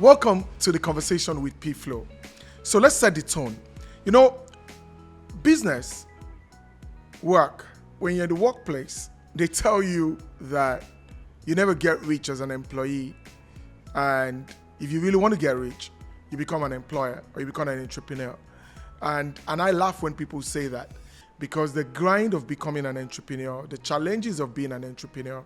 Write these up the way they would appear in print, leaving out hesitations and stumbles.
Welcome to the conversation with PFlow. So let's set the tone. You know, business, work, when you're in the workplace, they tell you that you never get rich as an employee. And if you really want to get rich, you become an employer or you become an entrepreneur. And I laugh when people say that, because the grind of becoming an entrepreneur, the challenges of being an entrepreneur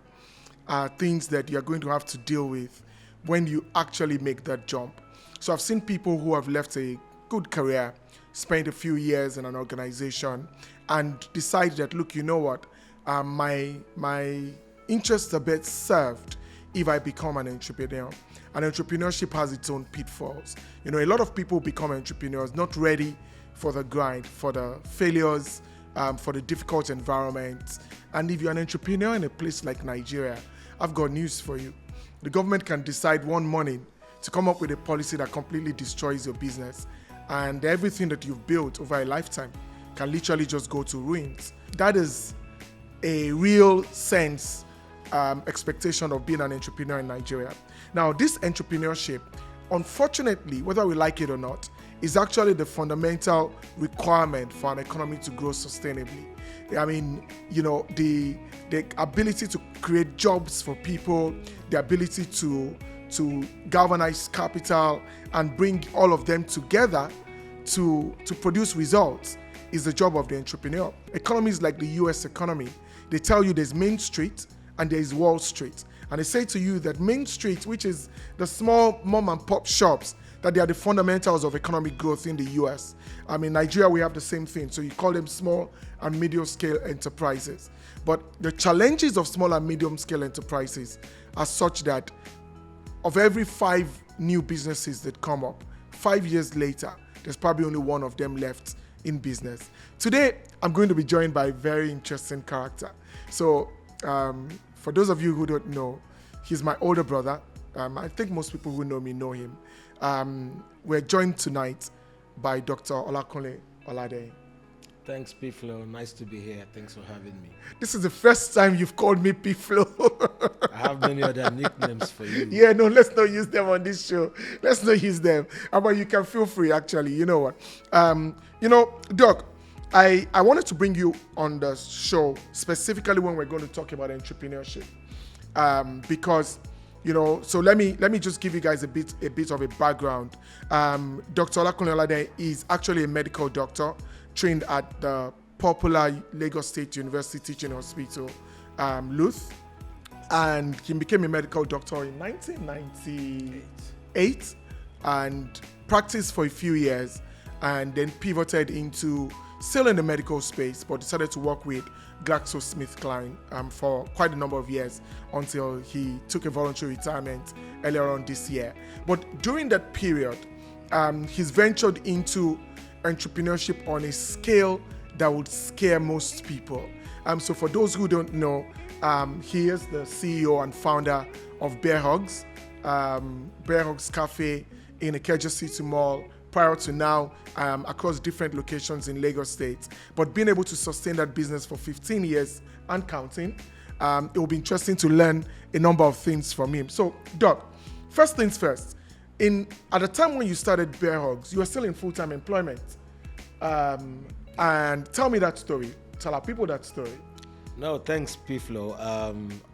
are things that you're going to have to deal with when you actually make that jump. So I've seen people who have left a good career, spent a few years in an organization, and decide that, look, you know what, my interests are best served if I become an entrepreneur. And entrepreneurship has its own pitfalls. You know, a lot of people become entrepreneurs not ready for the grind, for the failures, for the difficult environments. And if you're an entrepreneur in a place like Nigeria, I've got news for you. The government can decide one morning to come up with a policy that completely destroys your business, and everything that you've built over a lifetime can literally just go to ruins. That is a real sense expectation of being an entrepreneur in Nigeria. Now, this entrepreneurship, unfortunately, whether we like it or not, is actually the fundamental requirement for an economy to grow sustainably. I mean, you know, the ability to create jobs for people, the ability to galvanize capital and bring all of them together to produce results is the job of the entrepreneur. Economies like the US economy, they tell you there's Main Street and there's Wall Street. And they say to you that Main Street, which is the small mom and pop shops, that they are the fundamentals of economic growth in the US. I mean, Nigeria, we have the same thing. So you call them small and medium scale enterprises. But the challenges of small and medium scale enterprises are such that of every 5 new businesses that come up, 5 years later, there's probably only one of them left in business. Today, I'm going to be joined by a very interesting character. So for those of you who don't know, he's my older brother. I think most people who know me know him. We're joined tonight by Dr. Olakunle Oladehin. Thanks, PFlow. Nice to be here. Thanks for having me. This is the first time you've called me PFlow. I have many other nicknames for you. Yeah, no, let's not use them on this show. Let's not use them. But you can feel free, actually. You know what? Doc, I wanted to bring you on the show specifically when we're going to talk about entrepreneurship. Because so let me just give you guys a bit of a background. Dr. Olakunle Oladehin is actually a medical doctor trained at the popular Lagos State University Teaching Hospital, LUTH, and he became a medical doctor in 1998 and practiced for a few years, and then pivoted into still in the medical space, but decided to work with GlaxoSmithKline for quite a number of years until he took a voluntary retirement earlier on this year. But during that period, he's ventured into entrepreneurship on a scale that would scare most people. So for those who don't know, he is the CEO and founder of Bear Hugs Cafe in Ikeja City Mall, prior to now across different locations in Lagos State, but being able to sustain that business for 15 years and counting. It will be interesting to learn a number of things from him. So, Doc, first things first, at the time when you started Bear Hugs, you were still in full-time employment. And tell me that story. Tell our people that story. No, thanks, PFlow.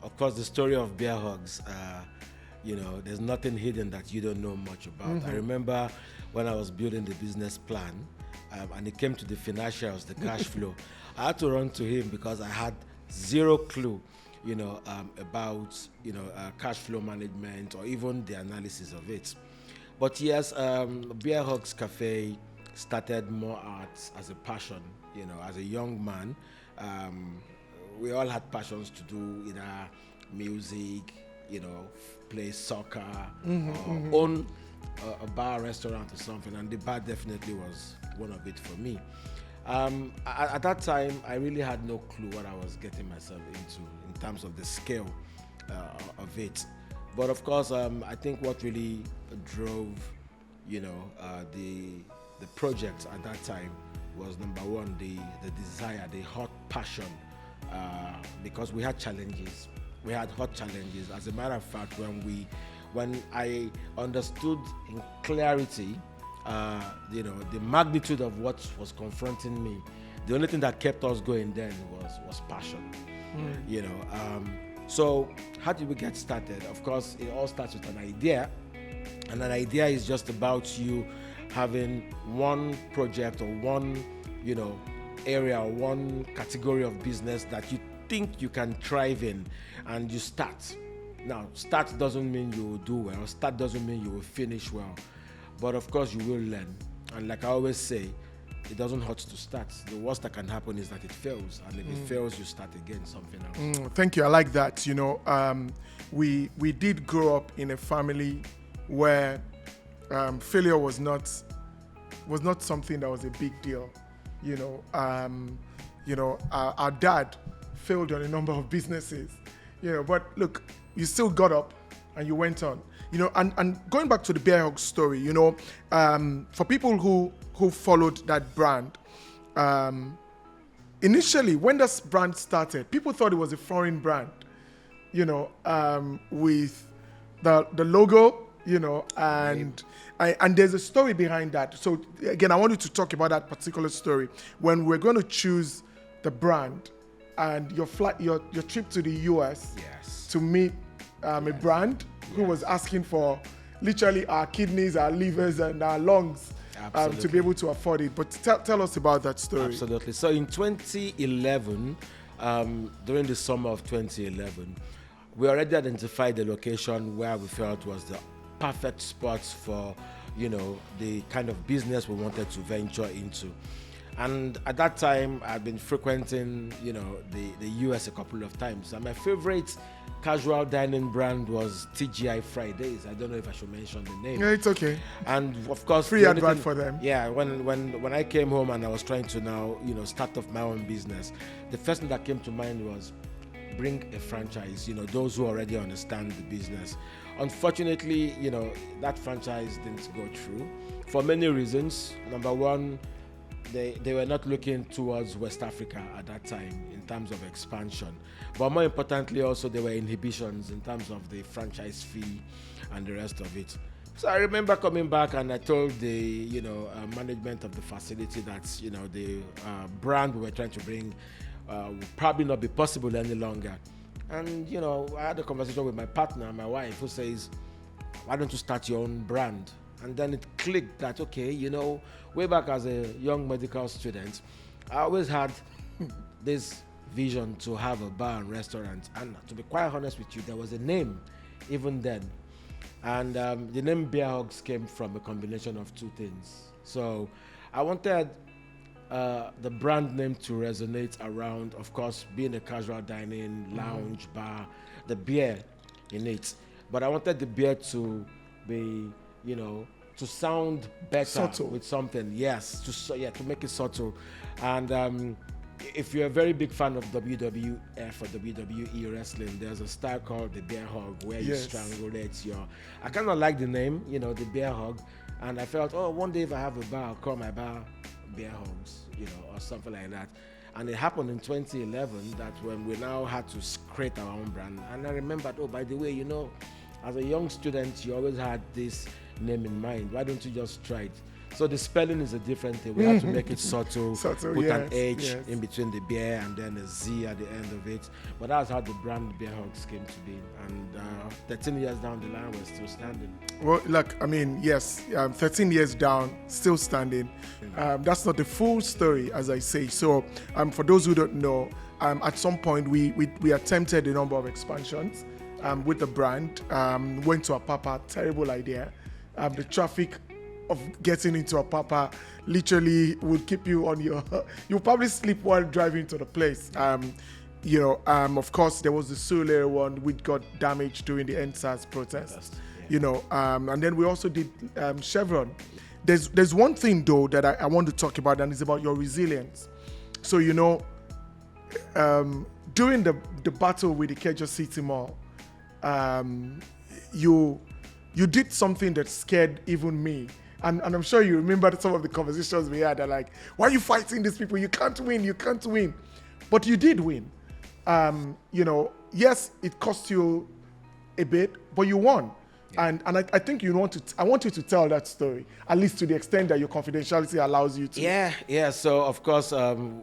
Of course, the story of Bear Hugs, there's nothing hidden that you don't know much about. Mm-hmm. I remember when I was building the business plan, and it came to the financials, the cash flow, I had to run to him because I had zero clue, about, cash flow management or even the analysis of it. But yes, Bear Hugs Cafe started more out as a passion, as a young man. We all had passions to do either music, play soccer, or own a bar, restaurant or something, and the bar definitely was one of it for me. At that time, I really had no clue what I was getting myself into in terms of the scale of it. But of course, I think what really drove, the project at that time was, number one, the desire, the hot passion, because we had challenges. We had hot challenges. As a matter of fact, when when I understood in clarity, the magnitude of what was confronting me, the only thing that kept us going then was passion. So how did we get started? Of course, it all starts with an idea, and an idea is just about you having one project or one, area or one category of business that you think you can thrive in, and you start. Now, start doesn't mean you will do well. Start doesn't mean you will finish well. But of course, you will learn. And like I always say, it doesn't hurt to start. The worst that can happen is that it fails. And if it fails, you start again, something else. Thank you. I like that. We did grow up in a family where failure was not something that was a big deal. Our dad failed on a number of businesses, but look, you still got up and you went on, and going back to the Bear Hug story, for people who followed that brand, initially when this brand started, people thought it was a foreign brand, with the logo, and there's a story behind that. So again, I want you to talk about that particular story when we're going to choose the brand and your trip to the US to meet a brand who was asking for literally our kidneys, our livers, and our lungs to be able to afford it. But tell us about that story. Absolutely. So in 2011, during the summer of 2011, we already identified the location where we felt was the perfect spot for, the kind of business we wanted to venture into. And at that time, I'd been frequenting, the US a couple of times. And my favorite casual dining brand was TGI Fridays. I don't know if I should mention the name. Yeah, it's okay. And of course, free advert for them. Yeah, when I came home and I was trying to now, start off my own business, the first thing that came to mind was bring a franchise, those who already understand the business. Unfortunately, that franchise didn't go through for many reasons. Number one, they were not looking towards West Africa at that time in terms of expansion. But more importantly, also there were inhibitions in terms of the franchise fee and the rest of it. So I remember coming back and I told the management of the facility that the brand we were trying to bring would probably not be possible any longer. And I had a conversation with my partner, my wife, who says, "Why don't you start your own brand?" And then it clicked that, okay, way back as a young medical student, I always had this vision to have a bar and restaurant. And to be quite honest with you, there was a name even then. And the name Bear Hugs came from a combination of two things. So I wanted the brand name to resonate around, of course, being a casual dining, lounge, bar, the beer in it. But I wanted the beer to be, to sound better subtle. With something. Yes, to make it subtle. And if you're a very big fan of WWF or WWE wrestling, there's a style called the Bear Hug where you strangulate I kind of like the name, the Bear Hug. And I felt, one day if I have a bar, I'll call my bar Bear Hugs, or something like that. And it happened in 2011 that when we now had to create our own brand. And I remembered, by the way, as a young student, you always had this name in mind. Why don't you just try it? So the spelling is a different thing. We have to make it subtle, put an H in between the bear and then a Z at the end of it. But that's how the brand Bear Hugs came to be. And 13 years down the line, we're still standing. Well, look, 13 years down, still standing. That's not the full story, as I say. So for those who don't know, at some point we attempted a number of expansions with the brand. Went to Apapa, terrible idea. The traffic of getting into Apapa literally would keep you on you'll probably sleep while driving to the place. Of course, there was the Sule one which got damaged during the NSAS protest. And then we also did Chevron. There's one thing though that I want to talk about, and it's about your resilience. So during the battle with the Kejo City Mall, you did something that scared even me. And I'm sure you remember some of the conversations we had. They're like, "Why are you fighting these people? You can't win. But you did win. Yes, it cost you a bit, but you won. And I think I want you to tell that story, at least to the extent that your confidentiality allows you to. Yeah. So of course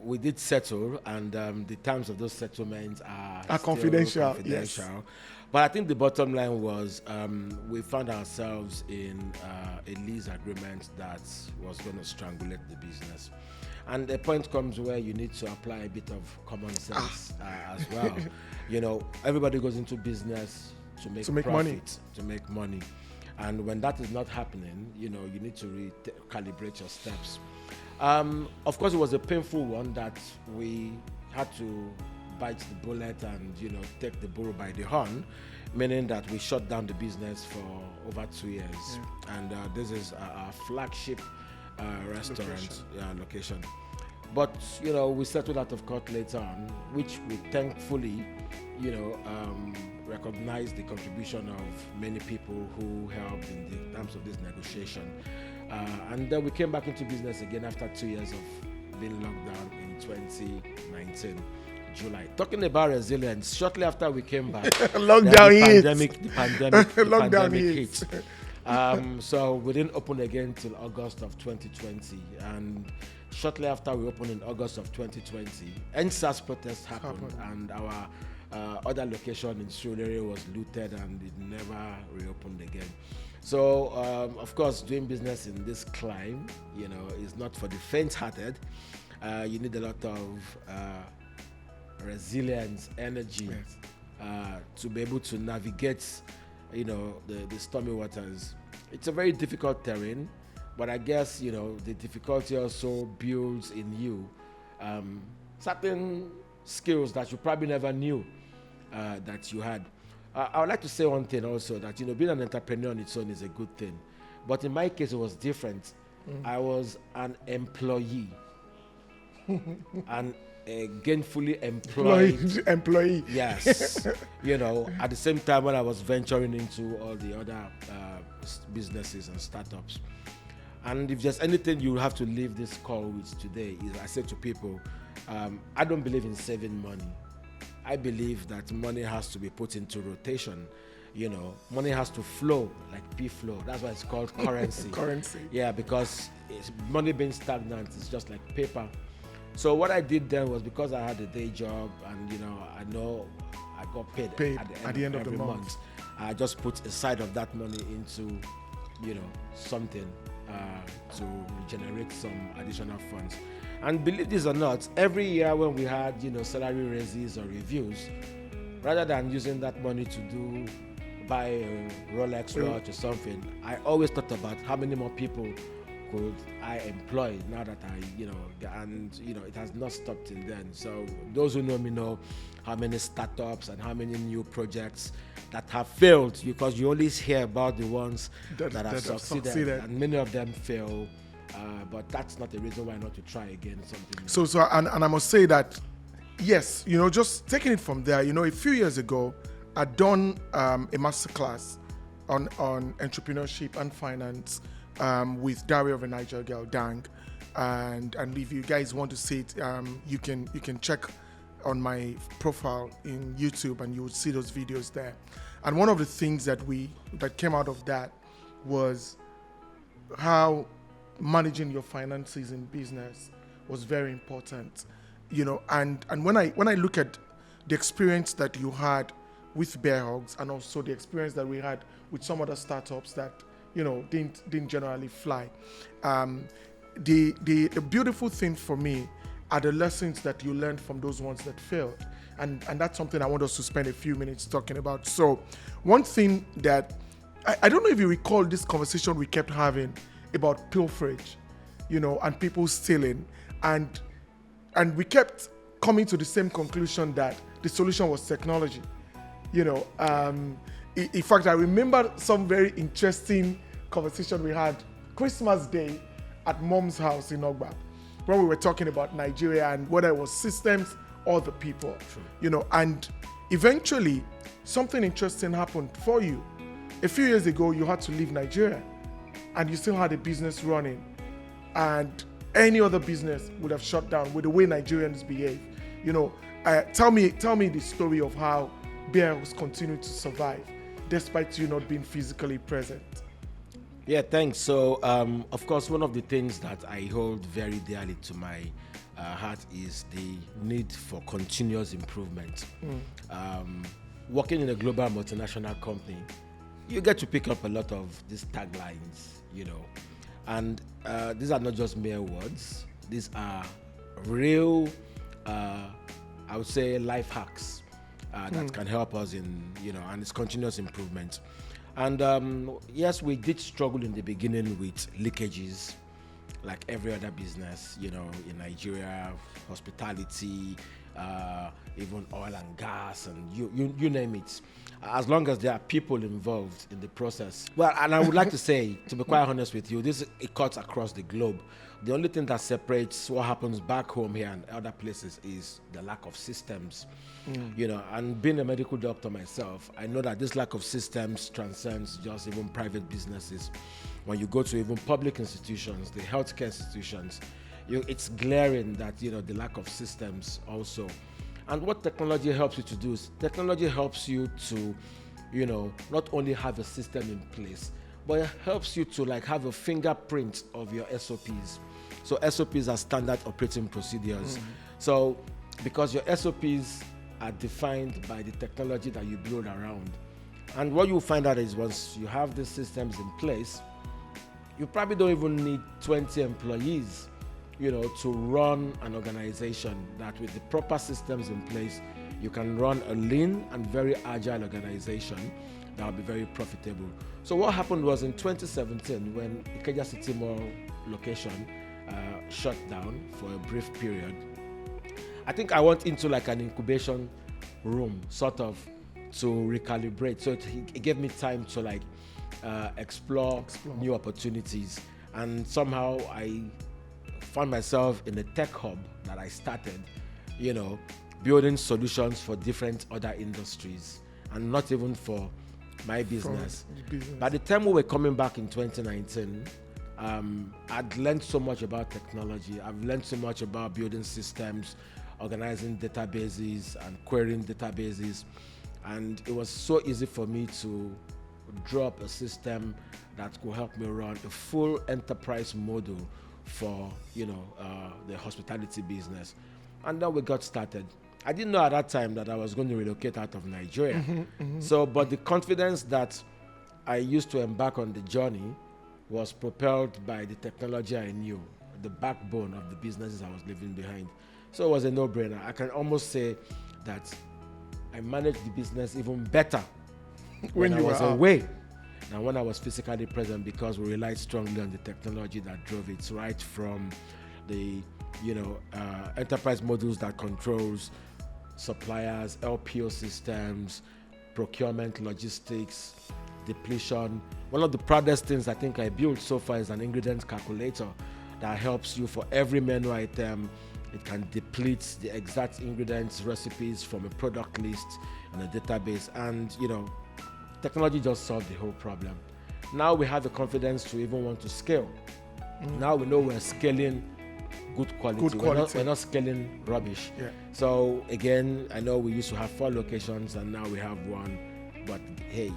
we did settle, and the terms of those settlements are still confidential. Yes. But I think the bottom line was we found ourselves in a lease agreement that was going to strangulate the business. And the point comes where you need to apply a bit of common sense as well. Everybody goes into business to make money. To make money. And when that is not happening, you need to recalibrate your steps. Of course, it was a painful one that we had to bite the bullet and, take the bull by the horn, meaning that we shut down the business for over 2 years. Yeah. And this is our flagship restaurant location. But, we settled out of court later on, which we thankfully, recognized the contribution of many people who helped in the terms of this negotiation. And then we came back into business again after 2 years of being locked down in 2019. July. Talking about resilience, shortly after we came back, the pandemic hit. So we didn't open again till August of 2020, and shortly after we opened in August of 2020, NSAS protests happened, and our other location in Surulere was looted, and it never reopened again. So, of course, doing business in this climate, is not for the faint-hearted. You need a lot of resilience, energy, to be able to navigate, the stormy waters. It's a very difficult terrain, but I guess, the difficulty also builds in you certain skills that you probably never knew that you had. I would like to say one thing also, that, being an entrepreneur on its own is a good thing. But in my case, it was different. I was an employee. And a gainfully employee. Yes. At the same time when I was venturing into all the other businesses and startups. And if there's anything you have to leave this call with today, is I say to people, I don't believe in saving money. I believe that money has to be put into rotation. Money has to flow, like PFlow. That's why it's called currency. Currency. Yeah, because money being stagnant is just like paper. So what I did then was, because I had a day job and I know I got paid at the end of every month, I just put a side of that money into something to generate some additional funds. And believe this or not, every year when we had salary raises or reviews, rather than using that money to buy a Rolex watch or something, I always thought about how many more people could I employ now that it has not stopped till then. So those who know me know how many startups and how many new projects that have failed, because you always hear about the ones that have succeeded, and many of them fail. But that's not a reason why not to try again something. So and I must say that, yes, just taking it from there, a few years ago, I'd done a masterclass on entrepreneurship and finance with Diary of a Niger Girl, Dang, and if you guys want to see it, you can check on my profile in YouTube, and you will see those videos there. And one of the things that came out of that was how managing your finances in business was very important, and when I look at the experience that you had with Bear Hugs, and also the experience that we had with some other startups that didn't generally fly, the beautiful thing for me are the lessons that you learned from those ones that failed, and that's something I want us to spend a few minutes talking about. So one thing that I don't know if you recall this conversation we kept having about pilferage, and people stealing, and we kept coming to the same conclusion that the solution was technology. In fact, I remember some very interesting conversation we had Christmas Day at Mom's house in Ogba, when we were talking about Nigeria and whether it was systems or the people. True. And eventually something interesting happened for you. A few years ago, you had to leave Nigeria, and you still had a business running, and any other business would have shut down with the way Nigerians behave. Tell me the story of how Bear was continuing to survive, despite you not being physically present? Yeah, thanks. So, of course, one of the things that I hold very dearly to my heart is the need for continuous improvement. Working in a global multinational company, you get to pick up a lot of these taglines, and these are not just mere words. These are real, I would say, life hacks that can help us in, and it's continuous improvement. And yes, we did struggle in the beginning with leakages, like every other business, in Nigeria, hospitality, even oil and gas, and you name it. As long as there are people involved in the process. Well, and I would like to say, to be quite honest with you, it cuts across the globe. The only thing that separates what happens back home here and other places is the lack of systems. And being a medical doctor myself, I know that this lack of systems transcends just even private businesses. When you go to even public institutions, the healthcare institutions, it's glaring that, the lack of systems also. And what technology helps you to do is technology helps you to, not only have a system in place, but it helps you to have a fingerprint of your SOPs. So SOPs are standard operating procedures. So because your SOPs are defined by the technology that you build around. And what you'll find out is once you have these systems in place, you probably don't even need 20 employees, to run an organization. That with the proper systems in place, you can run a lean and very agile organization that will be very profitable. So what happened was in 2017, when Ikeja City Mall location shut down for a brief period, I think I went into an incubation room, sort of, to recalibrate. So it gave me time to explore new opportunities. And somehow I found myself in a tech hub that I started, building solutions for different other industries and not even for my business. By the time we were coming back in 2019, I'd learned so much about technology. I've learned so much about building systems, organizing databases and querying databases. And it was so easy for me to drop a system that could help me run a full enterprise model for, the hospitality business. And then we got started. I didn't know at that time that I was going to relocate out of Nigeria. So, but the confidence that I used to embark on the journey was propelled by the technology I knew, the backbone of the businesses I was leaving behind. So it was a no-brainer. I can almost say that I managed the business even better when I was away than when I was physically present, because we relied strongly on the technology that drove it, right from the enterprise modules that controls suppliers, LPO systems, procurement, logistics, depletion. One of the proudest things I think I built so far is an ingredient calculator that helps you for every menu item. It can deplete the exact ingredients, recipes from a product list in a database, and technology just solved the whole problem. Now we have the confidence to even want to scale. Now we know we're scaling good quality. We're not scaling rubbish. Yeah. So again, I know we used to have 4 locations and now we have 1. But hey,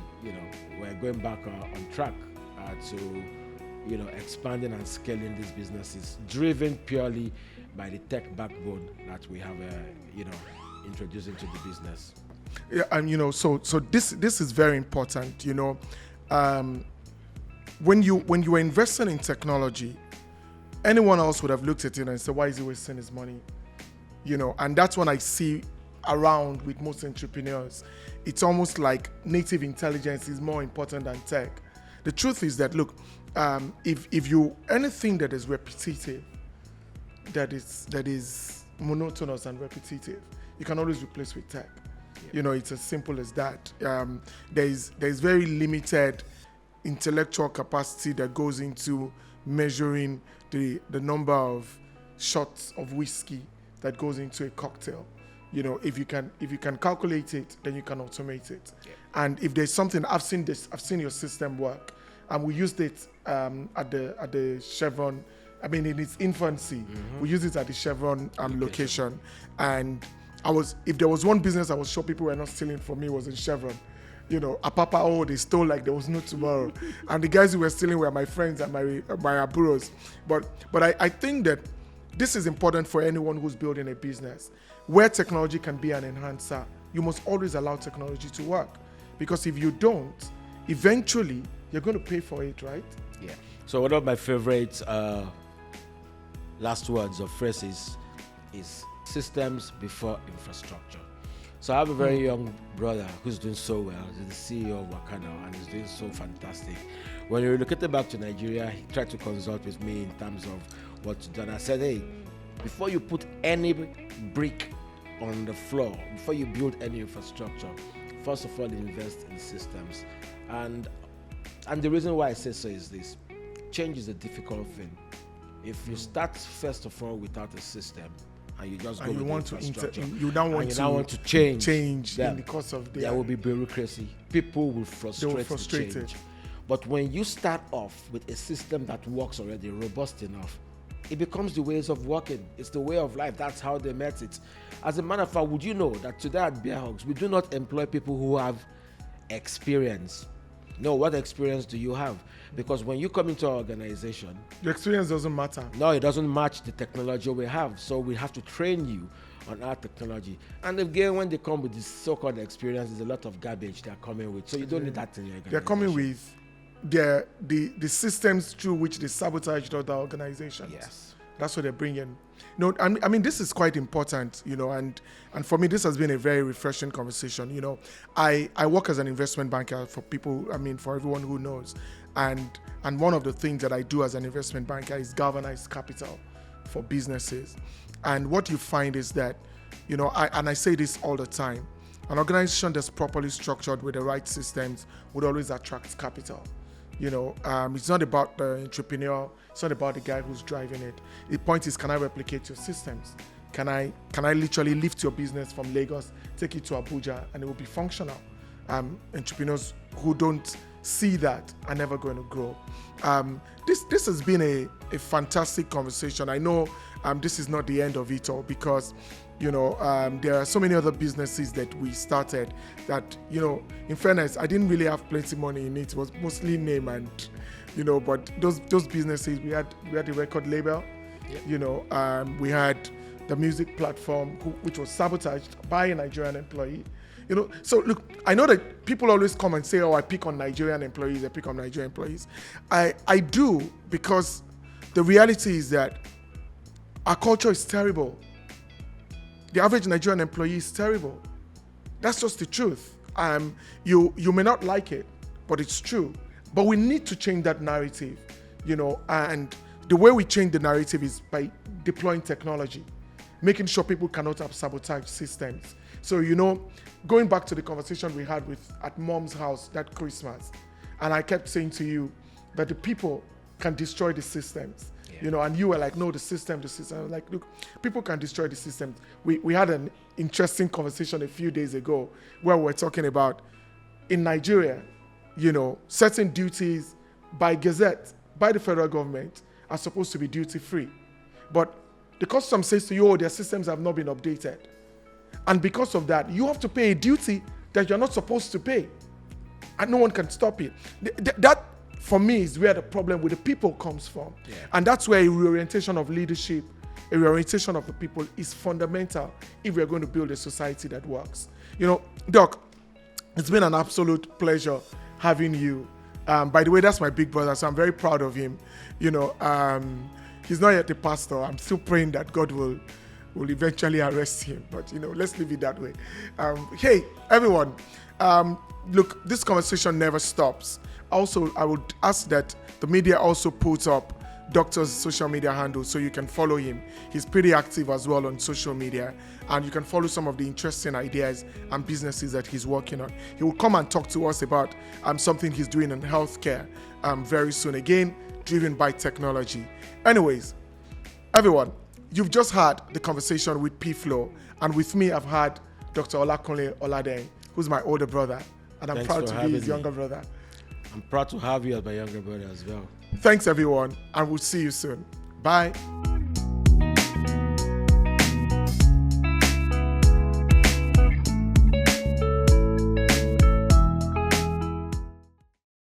we're going back on track to expanding and scaling these businesses, driven purely by the tech backbone that we have introduced into the business. Yeah, and so this is very important. When you were investing in technology, anyone else would have looked at it and said, why is he wasting his money? And that's when I see around with most entrepreneurs, it's almost like native intelligence is more important than tech. The truth is that, look, if you anything that is repetitive, that is monotonous and repetitive, you can always replace with tech. Yeah. It's as simple as that. There's very limited intellectual capacity that goes into measuring the number of shots of whiskey that goes into a cocktail. If you can calculate it, then you can automate it. Yeah. And if there's something, I've seen your system work, and we used it at the Chevron. I mean, in its infancy, we used it at the Chevron location. And if there was one business I was sure people were not stealing from me, was in Chevron. Apapa, oh, they stole like there was no tomorrow. And the guys who were stealing were my friends and my aburos. But I think that this is important for anyone who's building a business. Where technology can be an enhancer, you must always allow technology to work. Because if you don't, eventually you're going to pay for it, right? Yeah. So one of my favorite last words or phrases is systems before infrastructure. So I have a very young brother who's doing so well. He's the CEO of Wakana and he's doing so fantastic. When he relocated back to Nigeria, he tried to consult with me in terms of what to do. And I said, hey, before you put any brick on the floor, before you build any infrastructure, first of all, invest in systems. And the reason why I say so is this: change is a difficult thing. If you start first of all without a system and you just go with infrastructure, you don't want to change in the course of the there will be bureaucracy. People will frustrate the change. But when you start off with a system that works already, robust enough, it becomes the ways of working. It's the way of life. That's how they met it. As a matter of fact, would you know that today at Bear Hugs, we do not employ people who have experience. No, what experience do you have? Because when you come into our organization, the experience doesn't matter. No, it doesn't match the technology we have. So we have to train you on our technology. And again, when they come with this so-called experience, there's a lot of garbage they're coming with. So you don't need that in your organization. They're coming with the systems through which they sabotaged other organizations. Yes. That's what they're bringing. I mean, this is quite important, and for me, this has been a very refreshing conversation. I work as an investment banker for people, for everyone who knows. And one of the things that I do as an investment banker is galvanize capital for businesses. And what you find is that, I say this all the time, an organization that's properly structured with the right systems would always attract capital. It's not about the entrepreneur. It's not about the guy who's driving it. The point is, can I replicate your systems? Can I literally lift your business from Lagos, take it to Abuja, and it will be functional? Entrepreneurs who don't see that are never going to grow. This has been a fantastic conversation. I know this is not the end of it all, because there are so many other businesses that we started that, in fairness, I didn't really have plenty money in it. It was mostly name and, but those businesses, we had the record label, we had the music platform, which was sabotaged by a Nigerian employee. So look, I know that people always come and say, oh, I pick on Nigerian employees, I do, because the reality is that our culture is terrible. The average Nigerian employee is terrible. That's just the truth. You may not like it, but it's true. But we need to change that narrative, and the way we change the narrative is by deploying technology, making sure people cannot have sabotage systems. So, going back to the conversation we had at Mom's house that Christmas, and I kept saying to you that the people can destroy the systems. And you were like, no, the system. I was like, look, people can destroy the system. We had an interesting conversation a few days ago where we were talking about, in Nigeria, certain duties by Gazette, by the federal government, are supposed to be duty-free. But the custom says to you, oh, their systems have not been updated. And because of that, you have to pay a duty that you're not supposed to pay. And no one can stop it. That, for me, is where the problem with the people comes from. Yeah. And that's where a reorientation of leadership, a reorientation of the people is fundamental if we're going to build a society that works. Doc, it's been an absolute pleasure having you. By the way, that's my big brother, so I'm very proud of him. He's not yet a pastor. I'm still praying that God will eventually arrest him. But, let's leave it that way. Hey, everyone, look, this conversation never stops. Also, I would ask that the media also puts up Doctor's social media handle so you can follow him. He's pretty active as well on social media, and you can follow some of the interesting ideas and businesses that he's working on. He will come and talk to us about something he's doing in healthcare very soon, again, driven by technology. Anyways, everyone, you've just had the conversation with PFlow, and with me, I've had Dr. Olakunle Oladehin, who's my older brother, and I'm proud to be his younger brother. I'm proud to have you as my younger brother as well. Thanks, everyone, and we'll see you soon. Bye.